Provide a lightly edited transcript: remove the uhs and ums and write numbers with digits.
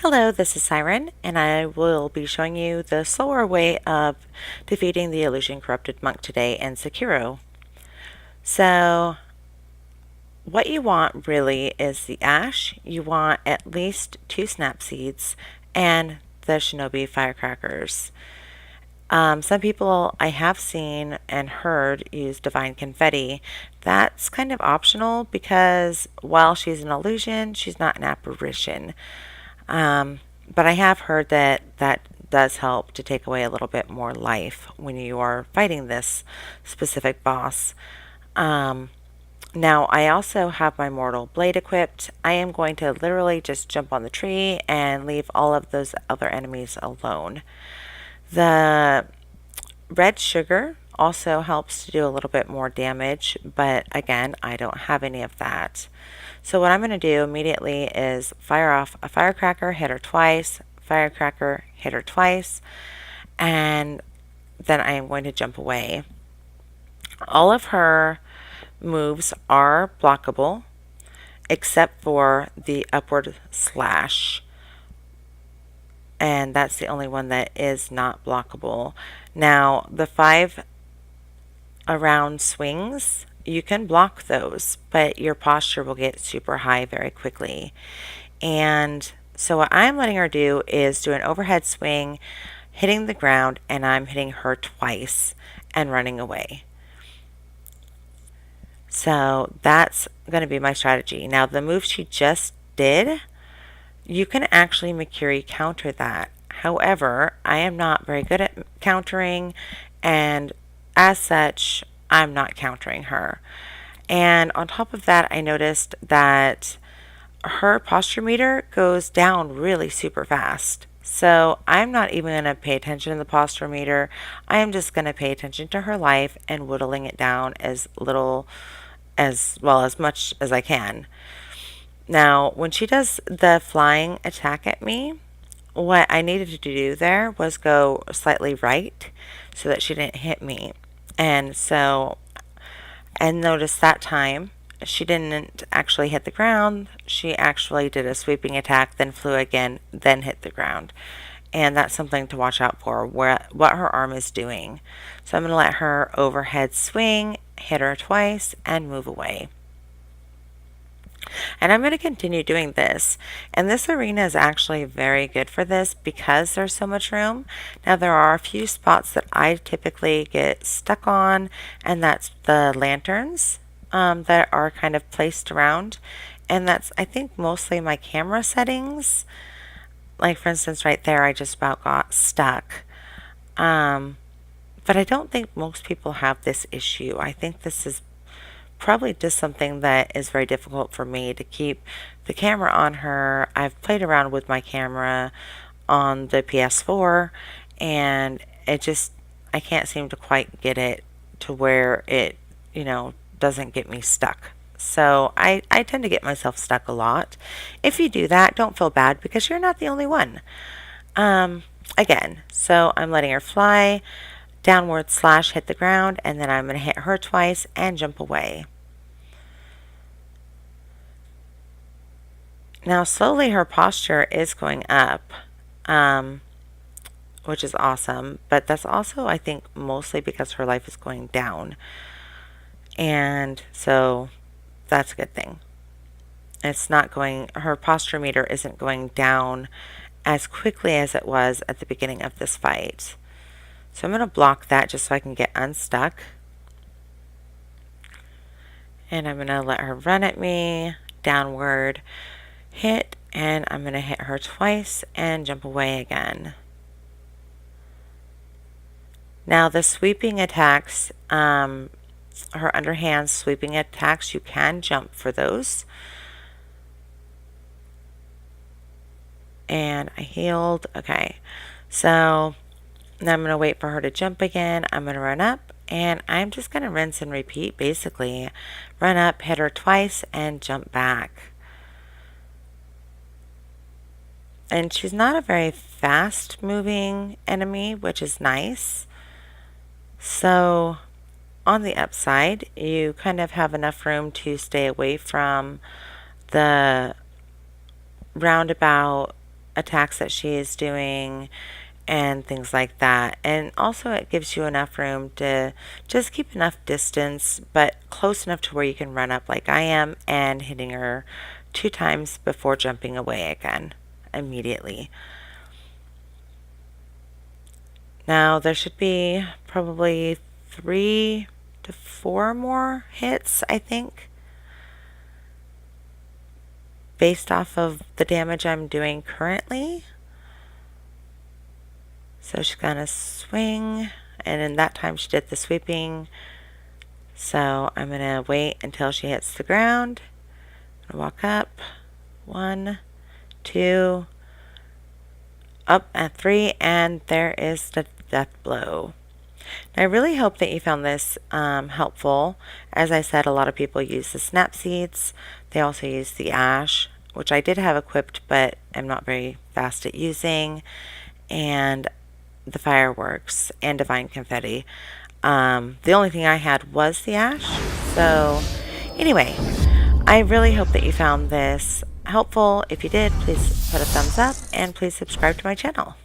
Hello, this is Siren, and I will be showing you the slower way of defeating the illusion corrupted monk today in Sekiro. So, what you want really is the ash. You want at least 2 snap seeds and the shinobi firecrackers. Some people I have seen and heard use divine confetti. That's kind of optional because while she's an illusion, she's not an apparition. Um, but I have heard that that does help to take away a little bit more life when you are fighting this specific boss. Um, Now, I also have my mortal blade equipped. I am going to literally just jump on the tree and leave all of those other enemies alone. The red sugar also helps to do a little bit more damage, but again, I don't have any of that. So what I'm going to do immediately is fire off a firecracker, hit her twice, firecracker, hit her twice, and then I am going to jump away. All of her moves are blockable except for the upward slash, and that's the only one that is not blockable. Now, the 5 around swings, you can block those, but your posture will get super high very quickly. And so what I'm letting her do is do an overhead swing, hitting the ground, and I'm hitting her twice and running away. So that's going to be my strategy. Now, the move she just did, you can actually Makiri counter that. However, I am not very good at countering, and as such, I'm not countering her. And on top of that, I noticed that her posture meter goes down really super fast. So I'm not even going to pay attention to the posture meter. I am just going to pay attention to her life and whittling it down as little as much as I can. Now, when she does the flying attack at me, what I needed to do there was go slightly right so that she didn't hit me. And notice that time she didn't actually hit the ground. She actually did a sweeping attack, then flew again, then hit the ground. And that's something to watch out for, what her arm is doing. So I'm going to let her overhead swing, hit her twice, and move away. And I'm going to continue doing this. And this arena is actually very good for this because there's so much room. Now, there are a few spots that I typically get stuck on, and that's the lanterns that are kind of placed around. And that's, I think, mostly my camera settings. Like, for instance, right there, I just about got stuck. But I don't think most people have this issue. I think this is probably just something that is very difficult for me to keep the camera on her. I've played around with my camera on the PS4, and I can't seem to quite get it to where it, doesn't get me stuck. So I tend to get myself stuck a lot. If you do that, don't feel bad because you're not the only one. Again, so I'm letting her fly, downward slash hit the ground, and then I'm going to hit her twice and jump away. Now, slowly her posture is going up, which is awesome, but that's also, I think, mostly because her life is going down. And so that's a good thing. Her posture meter isn't going down as quickly as it was at the beginning of this fight. So I'm going to block that just so I can get unstuck. And I'm going to let her run at me, downward, hit, and I'm going to hit her twice and jump away again. Now the sweeping attacks, her underhand sweeping attacks, you can jump for those. And I healed. Okay, so now I'm going to wait for her to jump again. I'm going to run up, and I'm just going to rinse and repeat, basically. Run up, hit her twice, and jump back. And she's not a very fast moving enemy, which is nice. So on the upside, you kind of have enough room to stay away from the roundabout attacks that she is doing and things like that. And also it gives you enough room to just keep enough distance, but close enough to where you can run up like I am and hitting her 2 times before jumping away again immediately. Now there should be probably 3 to 4 more hits, I think, based off of the damage I'm doing currently. So she's gonna swing, and in that time she did the sweeping. So I'm gonna wait until she hits the ground. I'm gonna walk up. 1, 2, up at 3, and there is the death blow. I really hope that you found this helpful. As I said, a lot of people use the snap seeds. They also use the ash, which I did have equipped, but I'm not very fast at using, and the fireworks and divine confetti. The only thing I had was the ash. So anyway, I really hope that you found this helpful. If you did, please put a thumbs up and please subscribe to my channel.